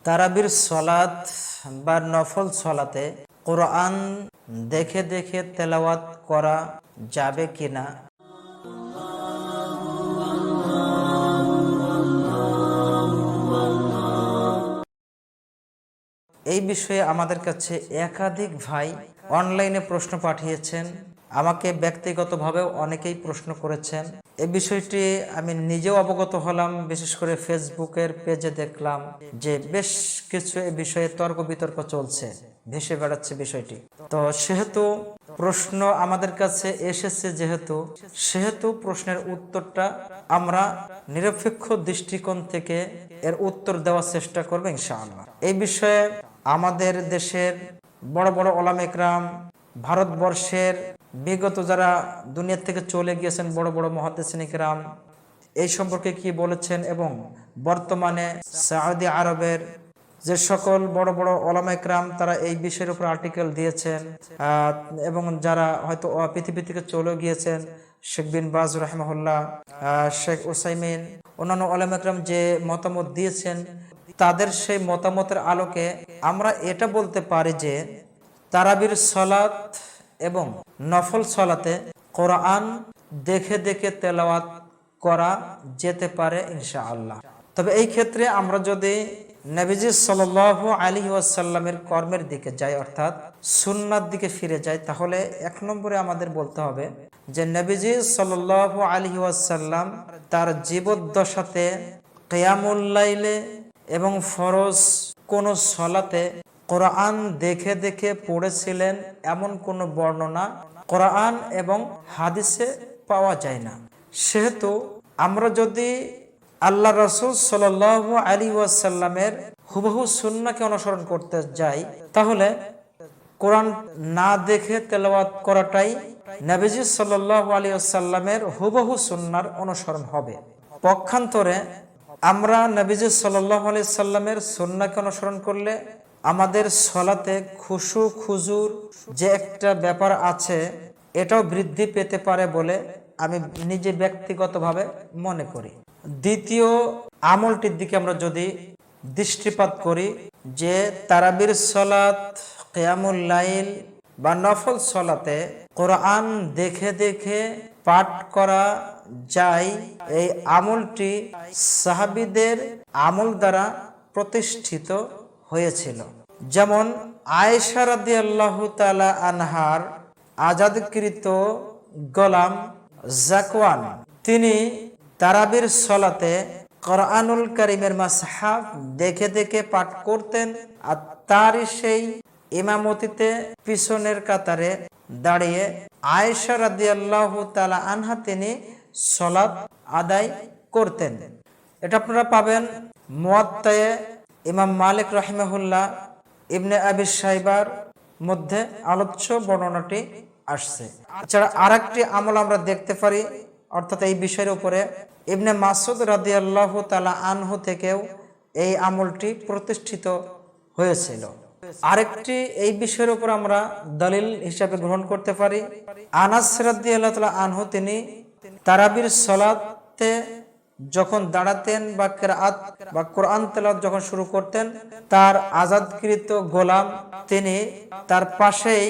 তারাবির সলাত বা নফল সলাতে কোরআন দেখে দেখে তেলাওয়াত করা যাবে কিনা? এই বিষয়ে আমাদের কাছে একাধিক ভাই অনলাইনে প্রশ্ন পাঠিয়েছেন, আমাকে ব্যক্তিগতভাবেও অনেকেই প্রশ্ন করেছেন। এই বিষয়টি আমি নিজেও অবগত হলাম, বিশেষ করে ফেসবুকের পেজে দেখলাম যে বেশ কিছু এ বিষয়ে তর্ক বিতর্ক চলছে, ভেসে বেড়াচ্ছে বিষয়টি। তো সেহেতু প্রশ্ন আমাদের কাছে এসেছে, সেহেতু প্রশ্নের উত্তরটা আমরা নিরপেক্ষ দৃষ্টিকোণ থেকে এর উত্তর দেওয়ার চেষ্টা করব ইনশাআল্লাহ। এই বিষয়ে আমাদের দেশের বড় বড় ওলামা ইকরাম, ভারতবর্ষের বিগত যারা দুনিয়া থেকে চলে গিয়েছেন বড় বড় মুহাদ্দিসিন ইকরাম, এই সম্পর্কে কি বলেছেন, এবং বর্তমানে সৌদি আরবের যে সকল বড় বড় ওলামা ইকরাম তারা এই বিষয়ের উপর আর্টিকেল দিয়েছেন, এবং যারা হয়তো পৃথিবী থেকে চলে গিয়েছেন, শেখ বিন বাজ রাহিমাহুল্লাহ, শেখ উসাইমিন, অন্যান্য ওলামা ইকরাম যে মতামত দিয়েছেন, তাদের সেই মতামতের আলোকে আমরা এটা বলতে পারি যে তারাবির সলাত এবং নফল সলাতে কোরআন দেখে দেখে তেলাওয়াত করা যেতে পারে ইনশাআল্লাহ। তবে এই ক্ষেত্রে আমরা যদি নবীজি সাল্লাল্লাহু আলাইহি ওয়াসাল্লামের কর্মের দিকে যাই, অর্থাৎ সুন্নাত দিকে ফিরে যাই, তাহলে এক নম্বরে আমাদের বলতে হবে যে নবীজি সাল্লাল্লাহু আলাইহি ওয়াসাল্লাম তার জীবদ্দশাতে কিয়ামুল লাইলে এবং ফরজ কোন সলাতে কোরআন দেখে দেখে পড়েছিলেন এমন কোন বর্ণনা কোরআন এবং হাদিসে পাওয়া যায় না। সেহেতু আমরা যদি আল্লাহ রাসূল সাল্লাল্লাহু আলাইহি ওয়াসাল্লামের হুবহু সুন্নাহকে অনুসরণ করতে যাই, তাহলে কোরআন না দেখে তেলাওয়াত করাটাই নবীজি সাল্লাল্লাহু আলাইহি ওয়াসাল্লামের হুবহু সুন্নাহর অনুসরণ হবে। পক্ষান্তরে আমরা নবীজি সাল্লাল্লাহু আলাইহি ওয়াসাল্লামের সুন্নাহকে অনুসরণ করলে আমাদের সলাতে খুশু খুজুর যে একটা ব্যাপার আছে, এটাও বৃদ্ধি পেতে পারে বলে আমি নিজে ব্যক্তিগতভাবে মনে করি। দ্বিতীয় আমলটির দিকে আমরা যদি দৃষ্টিপাত করি, যে তারাবির সলাত, কিয়ামুল লাইল বা নফল সলাতে কোরআন দেখে দেখে পাঠ করা যায়, এই আমলটি সাহাবীদের আমল দ্বারা প্রতিষ্ঠিত হয়েছিল। যেমন আয়েশা রাদিয়াল্লাহু তাআলা আনহার আজাদকৃত গোলাম যাকওয়ান, তিনি তারাবির সলাতে কোরআনুল কারীমের মাসহাফ দেখে দেখে পাঠ করতেন, আর তারই সেই ইমামতিতে পিছনের কাতারে দাঁড়িয়ে আয়েশা রাদিয়াল্লাহু তাআলা আনহা তিনি সলাত আদায় করতেন। এটা আপনারা পাবেন মুয়াত্তায়ে ইমাম মালিক রাহিমাহুল্লাহ, ইবনে আবি শাইবার মধ্যে আলোচ্য বর্ণনাটি আসছে। এছাড়া আরেকটি আমল আমরা দেখতে পারি, অর্থাৎ এই বিষয়ের উপরে ইবনে মাসউদ রাদিয়াল্লাহু তাআলা আনহু থেকেও এই আমলটি প্রতিষ্ঠিত হয়েছিল। আরেকটি এই বিষয়ের উপর আমরা দলিল হিসাবে গ্রহণ করতে পারি, আনাস রাদিয়াল্লাহু তাআলা আনহু তিনি তারাবির সলাতে যখন দাঁড়াতেন বা কিরাআত বা কোরআন তেলাওয়াত যখন শুরু করতেন, তার আজাদকৃত গোলাম তিনি তার পাশেই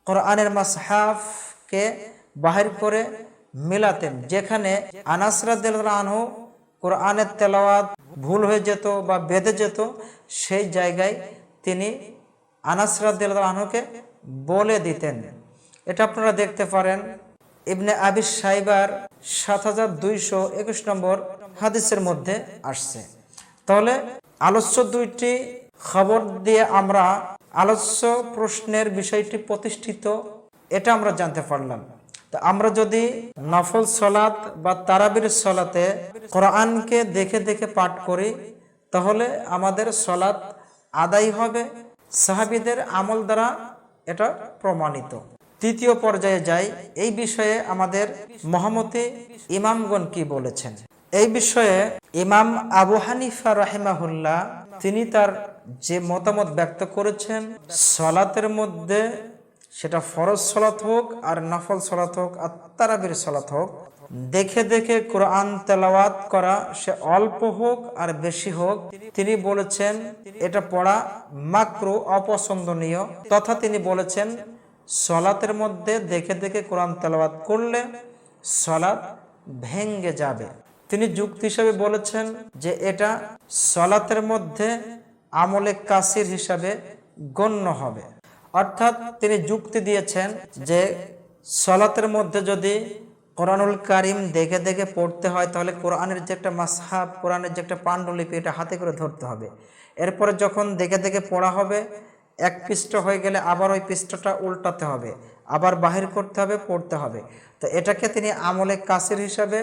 কোরআনের মাসহাফকে বাহির করে মিলাতেন। যেখানে আনাস রাদিয়াল্লাহু আনহু কোরআনের তেলাওয়াত ভুল হয়ে যেত বা বেঁধে যেত, সেই জায়গায় তিনি আনাস রাদিয়াল্লাহু আনহুকে বলে দিতেন। এটা আপনারা দেখতে পারেন ইবনে আবি শাইবার ৭২২১ নম্বর হাদিসের মধ্যে আসছে। তাহলে আলোচ্য দুইটি খবর দিয়ে আমরা আলোচ্য প্রশ্নের বিষয়টি প্রতিষ্ঠিত, এটা আমরা জানতে পারলাম। তো আমরা যদি নফল সলাত বা তারাবির সলাতে কোরআনকে দেখে দেখে পাঠ করি, তাহলে আমাদের সলাত আদায় হবে, সাহাবীদের আমল দ্বারা এটা প্রমাণিত। তৃতীয় পর্যায়ে যাই, এই বিষয়ে আমাদের মহামতি ইমামগণ কি বলেছেন। এই বিষয়ে ইমাম আবু হানিফা রাহিমাহুল্লাহ তিনি তার যে মতামত ব্যক্ত করেছেন, সলাতের মধ্যে সেটা ফরজ সলাত হোক আর নফল সলাত হোক আর তারাবির সলাত হোক, দেখে দেখে কোরআন তেলাওয়াত করা, সে অল্প হোক আর বেশি হোক, তিনি বলেছেন এটা পড়া মাকরু, অপছন্দনীয়। তথা তিনি বলেছেন সলাতের মধ্যে দেখে দেখে কোরআন তেলাওয়াত করলে সলাত ভেঙ্গে যাবে। তিনি যুক্তি হিসাবে বলেছেন যে এটা সলাতের মধ্যে আমলে কাসির হিসাবে গণ্য হবে। অর্থাৎ তিনি যুক্তি দিয়েছেন যে সলাতের মধ্যে যদি কোরআনুল কারিম দেখে দেখে পড়তে হয়, তাহলে কোরআনের যে একটা মাসহাব, কোরআনের যে একটা পাণ্ডুলিপি, এটা হাতে করে ধরতে হবে। এরপরে যখন দেখে দেখে পড়া হবে, এক পৃষ্ঠা হয়ে গেলে আবার ওই পৃষ্ঠাটা উল্টাতে হবে, আবার বাহির করতে হবে, পড়তে হবে। তো এটাকে তিনি আমলে কাসির হিসাবে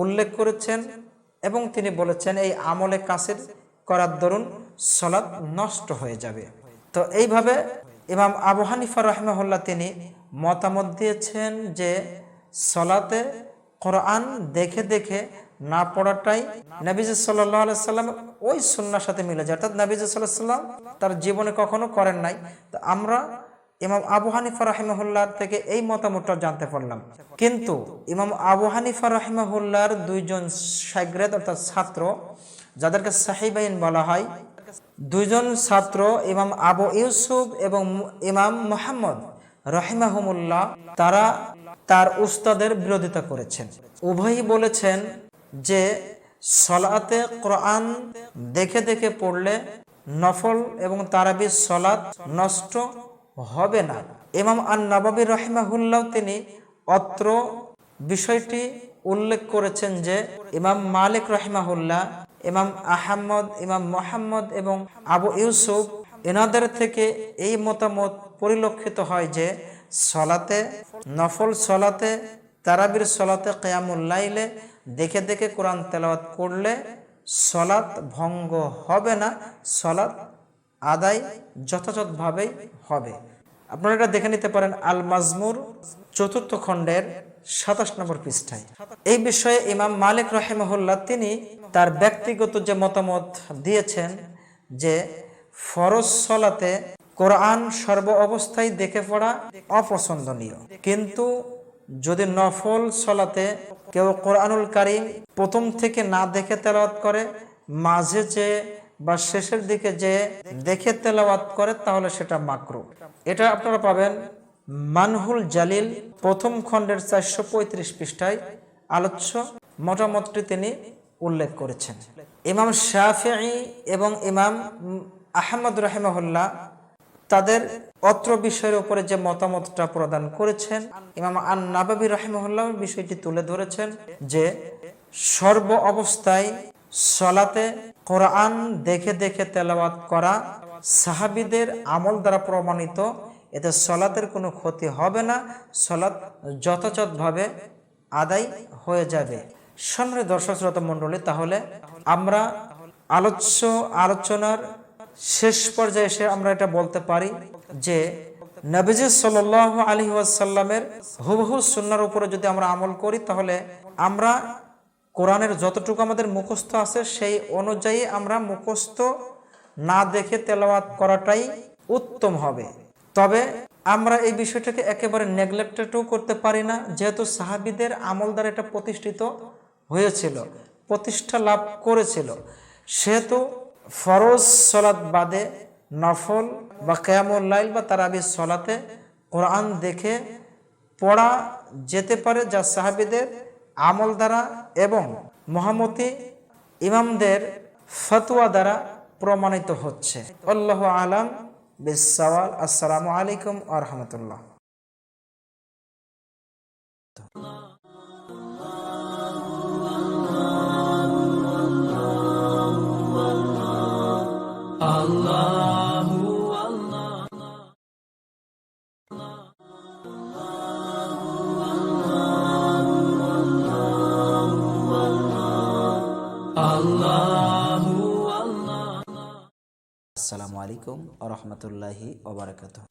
উল্লেখ করেছেন এবং তিনি বলেছেন এই আমলে কাসির করার দরুন সলাত নষ্ট হয়ে যাবে। তো এইভাবে ইমাম আবু হানিফা রাহিমাহুল্লাহ তিনি মতামত দিয়েছেন যে সলাতে কোরআন দেখে দেখে না পড়াটাই নবীজি সাল্লাল্লাহু আলাইহি সাল্লাম ওই সুন্নাহর সাথে মিলে যায়। অর্থাৎ নবীজি সাল্লাল্লাহু আলাইহি সাল্লাম তার জীবনে কখনো করেন নাই। তো আমরা ইমাম আবু হানিফা রাহিমাহুল্লাহর থেকে এই মতামতটা জানতে পারলাম। কিন্তু ইমাম আবু হানিফা রাহিমাহুল্লাহর দুইজন শাগির্দ অর্থাৎ ছাত্র, যাদেরকে সাহিবাইন বলা হয়, দুইজন ছাত্র ইমাম আবু ইউসুফ এবং ইমাম মুহাম্মদ রাহিমাহুমুল্লাহ, তারা তার উস্তাদের বিরোধিতা করেছেন। উভয়ই বলেছেন যে সলাতে কোরআন দেখে দেখে পড়লে নফল এবং তারাবি সলাত নষ্ট হবে না। ইমাম আন-নাবাবী রাহিমাহুল্লাহ তিনি অত্র বিষয়টি উল্লেখ করেছেন যে ইমাম মালিক রাহিমাহুল্লাহ, ইমাম আহমদ, ইমাম মুহাম্মদ এবং আবু ইউসুফ, এনাদের থেকে এই মতামত পরিলক্ষিত হয় যে সলাতে, নফল সলাতে, তারাবির সলাতে, কিয়ামুল লাইলে দেখে দেখে কোরআন তেলাওয়াত করলে সলাত ভঙ্গ হবে না, সলাত আদায় যথাযথভাবেই হবে। আপনারা এটা দেখে নিতে পারেন আল মাজমুর 4th খণ্ডের 27 নম্বর পৃষ্ঠায়। এই বিষয়ে ইমাম মালিক রাহিমাহুল্লাহ তিনি তার ব্যক্তিগত যে মতামত দিয়েছেন যে ফরজ সলাতে কোরআন সর্ব অবস্থায় দেখে পড়া অপছন্দনীয়, কিন্তু যদি নফল সলাতে কেউ কোরআনুল কারীম প্রথম থেকে না দেখে তেলাওয়াত করে, মাঝে যে বা শেষের দিকে যে দেখে তেলাওয়াত করে, তাহলে সেটা মাকরু। এটা আপনারা পাবেন মানহুল জালিল 1ম খণ্ডের 435 পৃষ্ঠায় আলোচ্য মতামতটি তিনি উল্লেখ করেছেন। ইমাম শাফিঈ এবং ইমাম আহমদ রাহিমাহুল্লাহ তাদের অত্র বিষয়ের উপরে যে মতামতটা প্রদান করেছেন, ইমাম আন-নাবাবী রাহিমাহুল্লাহ বিষয়টি তুলে ধরেছেন যে সর্ব অবস্থায় সলাতে কোরআন দেখে দেখে তেলাওয়াত করা সাহাবীদের আমল দ্বারা প্রমাণিত, এতে সলাতের কোনো ক্ষতি হবে না, সলাত যথাযথভাবে আদায় হয়ে যাবে। সম্মানিত দর্শক শ্রোতা মণ্ডলী, তাহলে আমরা আলোচনার শেষ পর্যায়ে এসে আমরা এটা বলতে পারি যে নবীজি সাল্লাল্লাহু আলাইহি ওয়াসাল্লামের হুবহু সুন্নাহর উপরে যদি আমরা আমল করি, তাহলে আমরা কোরআনের যতটুকু আমাদের মুখস্থ আছে সেই অনুযায়ী আমরা মুখস্থ না দেখে তেলাওয়াত করাটাই উত্তম হবে। তবে আমরা এই বিষয়টাকে একেবারে নেগলেক্টেডও করতে পারি না, যেহেতু সাহাবীদের আমল দ্বারা এটা প্রতিষ্ঠিত হয়েছিল, প্রতিষ্ঠা লাভ করেছিল, সেহেতু ফরজ সলাত বাদে নফল বা কিয়ামুল লাইল বা তারাবি সলাতে কোরআন দেখে পড়া যেতে পারে, যা সাহাবীদের আমল দ্বারা এবং মহামতি ইমামদের ফতোয়া দ্বারা প্রমাণিত হচ্ছে। আল্লাহু আলাম বিসসাওয়াব। আসসালামু আলাইকুম ওয়া রাহমাতুল্লাহ। আসসালামু আলাইকুম ওয়া রাহমাতুল্লাহি ওয়া বারাকাতুহু।